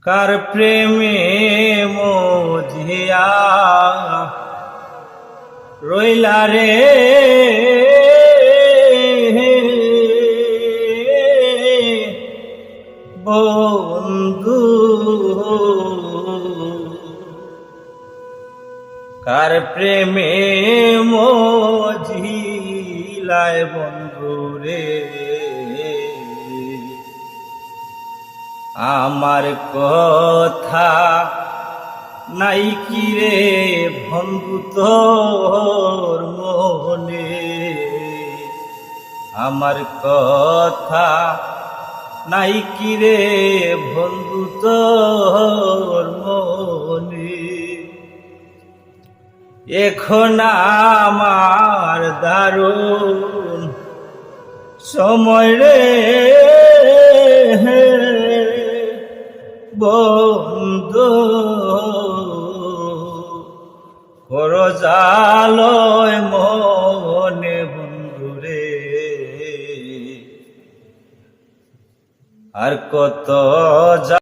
কার প্রেমে মজিয়া রইলা রে বন্ধু, কার প্রেমে মজিলায় বন্ধু রে। আমার কথা নাই কি রে বন্ধু তোর মনে, আমার কথা নাই কি রে বন্ধু তোর মনে। এখন আমার দারুণ সময় রে বন্ধু, করজালয় মনে বন্ধু রে। আর কত